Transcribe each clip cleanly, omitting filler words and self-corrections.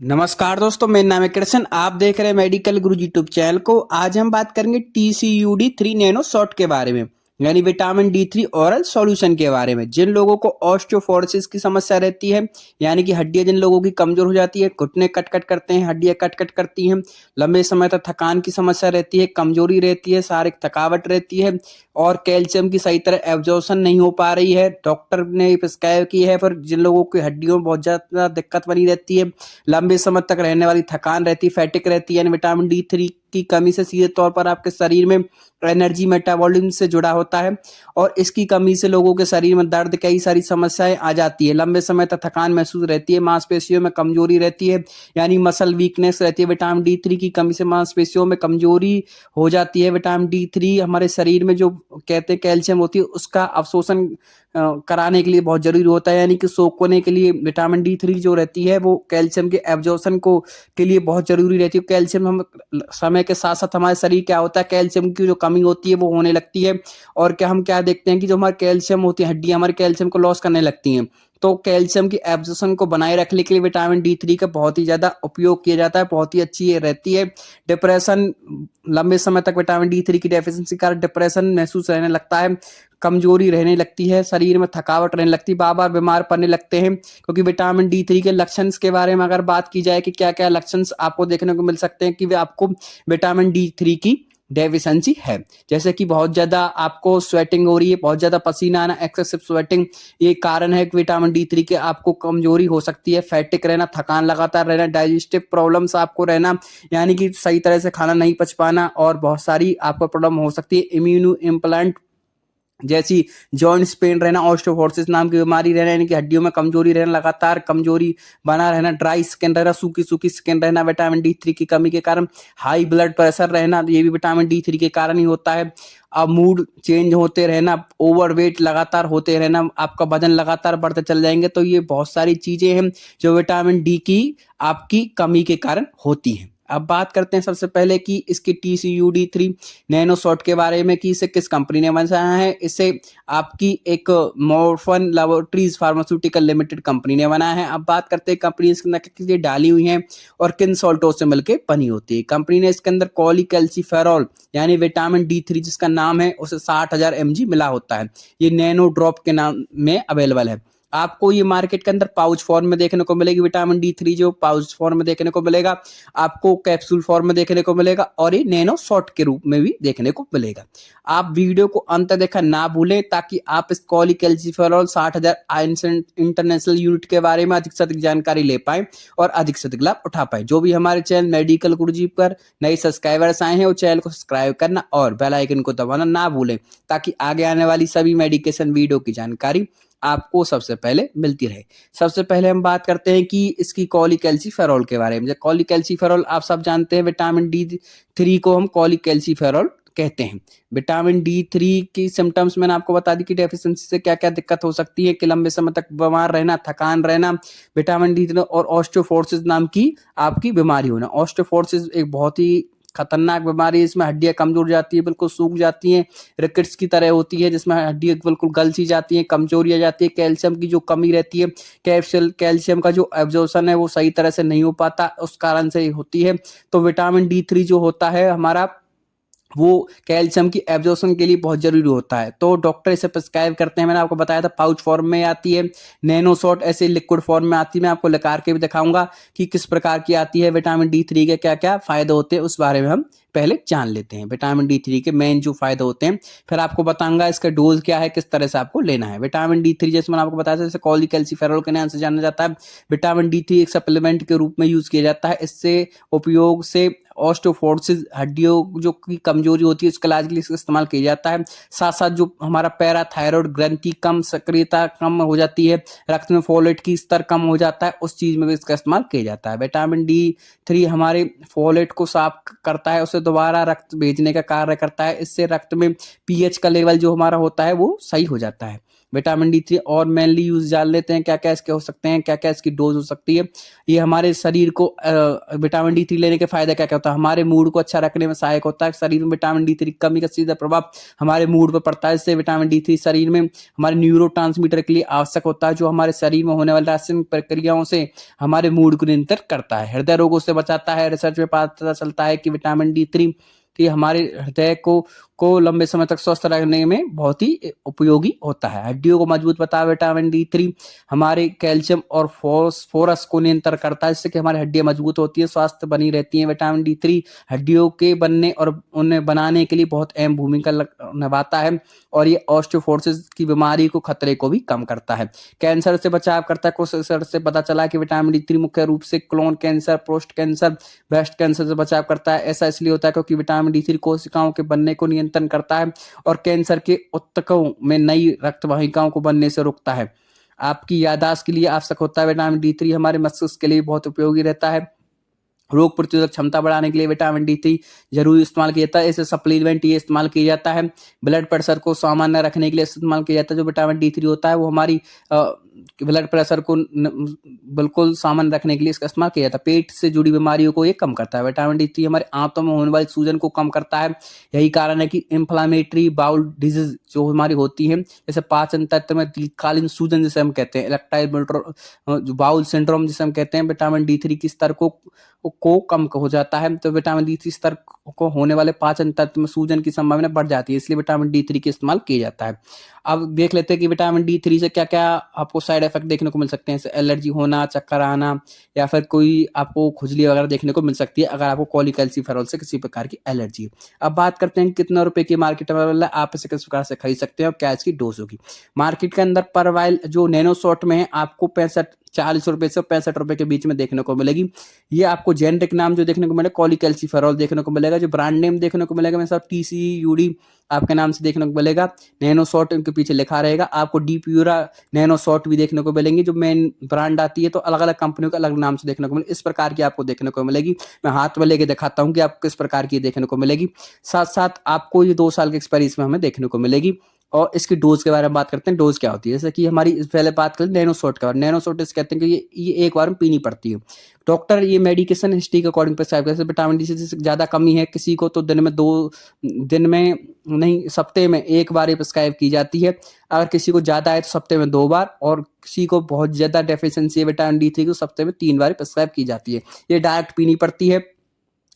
नमस्कार दोस्तों, मेरा नाम है कृष्ण। आप देख रहे हैं मेडिकल गुरु यूट्यूब चैनल को। आज हम बात करेंगे TCUD3 नैनो शॉट के बारे में, यानी विटामिन D3 ओरल सॉल्यूशन के बारे में। जिन लोगों को ऑस्टियोपोरोसिस की समस्या रहती है, यानी कि हड्डियां जिन लोगों की कमजोर हो जाती है, घुटने कट कट करते हैं, हड्डियां कट कट करती हैं, लंबे समय तक थकान की समस्या रहती है, कमजोरी रहती है, शारीरिक थकावट रहती है और कैल्शियम की सही तरह एब्जॉर्प्शन नहीं हो पा रही है, डॉक्टर ने प्रिस्क्राइब की है। फिर जिन लोगों की हड्डियों में बहुत ज्यादा दिक्कत बनी रहती है, लंबे समय तक रहने वाली थकान रहती है, फैटिक रहती है, यानी विटामिन D3 की कमी से सीधे तौर पर आपके शरीर में एनर्जी मेटाबॉलिज्म से जुड़ा होता है और इसकी कमी से लोगों के शरीर में दर्द, कई सारी समस्याएं आ जाती है। लंबे समय तक थकान महसूस रहती है, मांसपेशियों में कमजोरी रहती है, यानी मसल वीकनेस रहती है। विटामिन D3 की कमी से मांसपेशियों में कमजोरी हो जाती है। विटामिन D3 हमारे शरीर में जो कहते हैं कैल्शियम होती है, उसका अवशोषण कराने के लिए बहुत जरूरी होता है, यानी कि सोखने के लिए विटामिन D3 जो रहती है वो कैल्शियम के एब्जॉर्प्शन को के लिए बहुत जरूरी रहती है। कैल्शियम हम समय के साथ साथ हमारे शरीर क्या होता है, कैल्शियम की जो कमी होती है वो होने लगती है और हम क्या देखते हैं कि जो हमारे कैल्शियम होती है, हड्डियां हमारे कैल्शियम को लॉस करने लगती हैं। तो कैल्शियम की एब्जॉर्प्शन को बनाए रखने के लिए विटामिन D3 का बहुत ही ज्यादा उपयोग किया जाता है, बहुत ही अच्छी ये रहती है। डिप्रेशन, लंबे समय तक विटामिन D3 की डेफिशिएंसी के कारण डिप्रेशन महसूस रहने लगता है, कमजोरी रहने लगती है, शरीर में थकावट रहने लगती है, बार बार बीमार पड़ने लगते हैं। क्योंकि विटामिन D3 के लक्षण के बारे में अगर बात की जाए कि क्या क्या लक्षण आपको देखने को मिल सकते हैं कि वे आपको विटामिन D3 की डेफिशिएंसी है, जैसे कि बहुत ज्यादा आपको स्वेटिंग हो रही है, बहुत ज्यादा पसीना आना, एक्सेसिव स्वेटिंग, ये कारण है कि विटामिन D3 के आपको कमजोरी हो सकती है। फैटिक रहना, थकान लगातार रहना, डाइजेस्टिव प्रॉब्लम्स आपको रहना, यानी कि सही तरह से खाना नहीं पच पाना और बहुत सारी आपको प्रॉब्लम हो सकती है। इम्यूनो इम्प्लांट जैसी जॉइंट्स पेन रहना, ऑस्टियोपोरोसिस नाम की बीमारी रहना, यानी कि हड्डियों में कमजोरी रहना, लगातार कमजोरी बना रहना, ड्राई स्किन रहना, सूखी सूखी स्किन रहना विटामिन D3 की कमी के कारण, हाई ब्लड प्रेशर रहना, ये भी विटामिन D3 के कारण ही होता है। अब मूड चेंज होते रहना, ओवरवेट लगातार होते रहना, आपका वजन लगातार बढ़ते चल जाएंगे, तो ये बहुत सारी चीजें हैं जो विटामिन D की आपकी कमी के कारण होती हैं। अब बात करते हैं सबसे पहले कि इसकी TCUD3 नैनो शॉट के बारे में कि इसे किस कंपनी ने बनाया है। इसे आपकी एक Marfan laboratories pharmaceutical limited company ने बनाया है। अब बात करते हैं कंपनी इसके अंदर किस डाली हुई है और किन सॉल्टों से मिलकर बनी होती है। कंपनी ने इसके अंदर कॉलीकैल्सिफेरॉल यानी विटामिन D3 जिसका नाम है उसे 60,000 mg मिला होता है। ये नैनो ड्रॉप के नाम में अवेलेबल है। आपको ये मार्केट के अंदर पाउच फॉर्म में देखने को मिलेगी। विटामिन D3 जो पाउच फॉर्म में देखने को मिलेगा, आपको कैप्सूल फॉर्म में देखने को मिलेगा और ये नैनो शॉट के रूप में भी देखने को मिलेगा। आप वीडियो को अंत देखा ना भूलें ताकि आप इस कॉलीकैल्सिफेरॉल 60,000 इंटरनेशनल यूनिट के बारे में अधिक से अधिक जानकारी ले पाए और अधिक से अधिक लाभ उठा पाए। जो भी हमारे चैनल मेडिकल गुरुजी पर नए सब्सक्राइबर्स आए हैं वो चैनल को सब्सक्राइब करना और बेल आइकन को दबाना ना भूलें ताकि आगे आने वाली सभी मेडिकेशन वीडियो की जानकारी आपको सबसे पहले मिलती रहे। सबसे पहले हम बात करते हैं कि इसकी कॉलीकैल्सिफेरॉल के बारे में। कॉलीकैल्सिफेरॉल आप सब जानते हैं, विटामिन D3 को हम कॉलीकैल्सिफेरॉल कहते हैं। विटामिन D3 की सिम्टम्स मैंने आपको बता दी कि डेफिशिएंसी से क्या क्या दिक्कत हो सकती है, कि लंबे समय तक बीमार रहना, थकान रहना, विटामिन D3 और ऑस्टियोपोरोसिस नाम की आपकी बीमारी होना। ऑस्टियोपोरोसिस एक बहुत ही खतरनाक बीमारी है, इसमें हड्डियां कमजोर जाती है, बिल्कुल सूख जाती हैं, रिकेट्स की तरह होती है जिसमें हड्डियां बिल्कुल गल सी जाती हैं, कमजोरी आ जाती है, कैल्शियम की जो कमी रहती है, कैल्शियम का जो एब्जॉर्प्शन है वो सही तरह से नहीं हो पाता, उस कारण से होती है। तो विटामिन D3 जो होता है हमारा, वो कैल्शियम की एब्जॉर्प्शन के लिए बहुत जरूरी होता है। तो डॉक्टर इसे प्रिस्क्राइब करते हैं। मैंने आपको बताया था पाउच फॉर्म में आती है, नैनो शॉट ऐसे लिक्विड फॉर्म में आती है। मैं आपको लिखार के भी दिखाऊंगा कि किस प्रकार की आती है, विटामिन D3 के क्या क्या फायदे होते हैं उस बारे में हम पहले जान लेते हैं। विटामिन D3 के मेन जो फायदे होते हैं, फिर आपको बताऊंगा इसका डोज क्या है, किस तरह से आपको लेना है। विटामिन D3 जैसे मैंने आपको बताया था, जैसे कॉलीकैल्सिफेरॉल के नाम से जाना जाता है। विटामिन D3 एक सप्लीमेंट के रूप में यूज किया जाता है। इससे उपयोग से ऑस्टियोपोरोसिस, हड्डियों जो की कमजोरी होती है उसके इलाज के लिए इसका इस्तेमाल किया जाता है। साथ साथ जो हमारा पैराथायरॉयड ग्रंथि कम, सक्रियता कम हो जाती है, रक्त में फोलेट की स्तर कम हो जाता है, उस चीज में भी इसका इस्तेमाल किया जाता है। विटामिन D3 हमारे फोलेट को साफ करता है, उसे दोबारा रक्त भेजने का कार्य करता है। इससे रक्त में pH का लेवल जो हमारा होता है वो सही हो जाता है। विटामिन डी थ्री और मेनली यूज जान लेते हैं, क्या क्या इसके हो सकते हैं, क्या क्या इसकी डोज हो सकती है। ये हमारे शरीर को विटामिन डी थ्री लेने के फायदे क्या क्या होता है, हमारे मूड को अच्छा रखने में सहायक होता है। शरीर में विटामिन डी थ्री कमी का सीधा प्रभाव हमारे मूड पर पड़ता है। इससे विटामिन डी थ्री शरीर में हमारे न्यूरोट्रांसमीटर के लिए आवश्यक होता है, जो हमारे शरीर में होने वाली रासायनिक प्रक्रियाओं से हमारे मूड को नियंत्रित करता है, हृदय रोगों से बचाता है। रिसर्च में पता चलता है कि विटामिन डी थ्री कि हमारे हृदय को लंबे समय तक स्वस्थ रखने में बहुत ही उपयोगी होता है। हड्डियों को मजबूत बनाता है विटामिन डी थ्री, हमारे कैल्शियम और फोरस को नियंत्रण करता है, जिससे कि हमारी हड्डियां मजबूत होती है, स्वास्थ्य बनी रहती है। विटामिन डी थ्री हड्डियों के बनने और उन्हें बनाने के लिए बहुत अहम भूमिका निभाता है, और ये ऑस्टियोपोरोसिस की बीमारी को खतरे को भी कम करता है। कैंसर से बचाव करता है। कुछ रिसर्च से पता चला कि विटामिन डी थ्री मुख्य रूप से colon cancer, prostate cancer, breast cancer से बचाव करता है। ऐसा इसलिए होता है क्योंकि विटामिन डी थ्री कोशिकाओं के बनने को नियंत्रण करता है और कैंसर के ऊतकों में नई रक्त वाहिकाओं को बनने से रोकता है। आपकी याददाश्त के लिए आवश्यक होता है विटामिन डी थ्री, हमारे मस्तिष्क के लिए बहुत उपयोगी रहता है। रोग प्रतिरोधक क्षमता बढ़ाने के लिए विटामिन डी थ्री जरूरी इस्तेमाल किया जाता है। इसे सप्लीमेंट ये इस्तेमाल किया जाता है। ब्लड प्रेशर को सामान्य रखने के लिए इस्तेमाल किया जाता है। जो विटामिन डी थ्री होता है वो हमारी ब्लड प्रेशर को बिल्कुल सामान्य रखने के लिए इसका इस्तेमाल किया जाता है। पेट से जुड़ी बीमारियों को ये कम करता है। विटामिन डी थ्री हमारे आंतों में होने वाली सूजन को कम करता है। यही कारण है कि इन्फ्लामेटरी बाउल डिजीज जो हमारी होती है, जैसे पाचन तंत्र में दीर्घकालीन सूजन जिसे हम कहते हैं, इरेक्टाइल बाउल सिंड्रोम जिसे हम कहते हैं, विटामिन डी थ्री की स्तर को कम हो जाता है। तो विटामिन डी थ्री स्तर को होने वाले पाचन तंत्र में सूजन की संभावना बढ़ जाती है, इसलिए विटामिन डी थ्री का इस्तेमाल किया जाता है। अब देख लेते हैं कि विटामिन डी थ्री से क्या क्या आपको साइड इफेक्ट देखने को मिल सकते हैं, जैसे एलर्जी होना, चक्कर आना, या फिर कोई आपको खुजली वगैरह देखने को मिल सकती है अगर आपको कॉलीकैल्सिफेरॉल से किसी प्रकार की एलर्जी है। अब बात करते हैं कितना रुपए की मार्केट में अवेलेबल है, आप इसे किस प्रकार से खरीद सकते हैं और क्या इसकी डोज होगी। मार्केट के अंदर पर वाइल जो नैनो शॉट में है आपको 40 रुपए से 65 रुपए के बीच में देखने को मिलेगी। ये आपको जेनेरिक नाम जो देखने को मिलेगा कॉलीकैल्सिफेरॉल देखने को मिलेगा। जो ब्रांड नेम देखने को मिलेगा मेरे साथ TCUD आपके नाम से देखने को मिलेगा। नैनो शॉट इनके पीछे लिखा रहेगा। आपको डी प्यूरा नैनो शॉट भी देखने को मिलेंगी। जो मेन ब्रांड आती है तो अलग अलग कंपनियों का अलग नाम से देखने को मिलेगी, इस प्रकार की आपको देखने को मिलेगी। मैं हाथ में लेके दिखाता हूँ कि आपको किस प्रकार की देखने को मिलेगी। साथ साथ आपको ये 2 साल की एक्सपायरी इसमें हमें देखने को मिलेगी। और इसकी डोज के बारे में बात करते हैं, डोज क्या होती है। जैसे कि हमारी पहले बात करें नैनो शॉट के बारे में। नैनो शॉट इस कहते हैं कि ये एक बार में पीनी पड़ती है। डॉक्टर ये मेडिकेशन हिस्ट्री के अकॉर्डिंग प्रिस्क्राइब करते हैं। विटामिन डी से ज़्यादा कमी है किसी को तो दिन में नहीं, सप्ते में 1 बार ये प्रिस्क्राइब की जाती है। अगर किसी को ज़्यादा है तो सप्ते में 2 बार, और किसी को बहुत ज़्यादा डेफिशिएंसी है विटामिन डी थ्री को सप्ते में 3 बार प्रिस्क्राइब की जाती है। ये डायरेक्ट पीनी पड़ती है।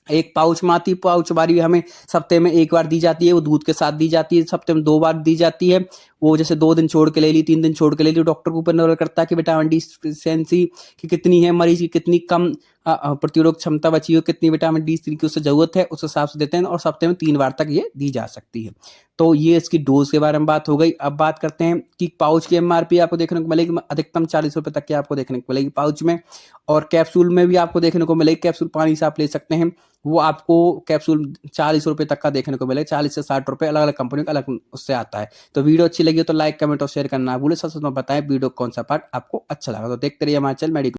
एक पाउच में आती है, पाउच वाली हमें सप्ते में 1 बार दी जाती है, वो दूध के साथ दी जाती है। सप्ते में 2 बार दी जाती है। वो जैसे 2 दिन छोड़ के ले ली, 3 दिन छोड़ के ले ली। डॉक्टर के ऊपर निर्भर करता है कि विटामिन डी डिफिशिएंसी की कितनी है, मरीज की कितनी कम प्रतिरोधक क्षमता बची हो, कितनी विटामिन डी की उससे जरूरत है, उस हिसाब से देते हैं। और सप्ते में 3 बार तक ये दी जा सकती है। तो ये इसकी डोज के बारे में बात हो गई। अब बात करते हैं कि पाउच की MRP आपको देखने को मिलेगी अधिकतम 40 रुपए तक की आपको देखने को मिलेगी पाउच में। और कैप्सूल में भी आपको देखने को मिलेगी। कैप्सूल पानी से आप ले सकते हैं, वो आपको कैप्सूल 40 रुपए तक का देखने को मिलेगा। 40 से 60 रुपए अलग अलग कंपनी का अलग उससे आता है। तो वीडियो अच्छी लगी हो तो लाइक, कमेंट और शेयर करना ना भूले। साथ साथ में बताएं वीडियो कौन सा पार्ट आपको अच्छा लगा। तो देखते रहिए हमारे चैनल मेडिकल।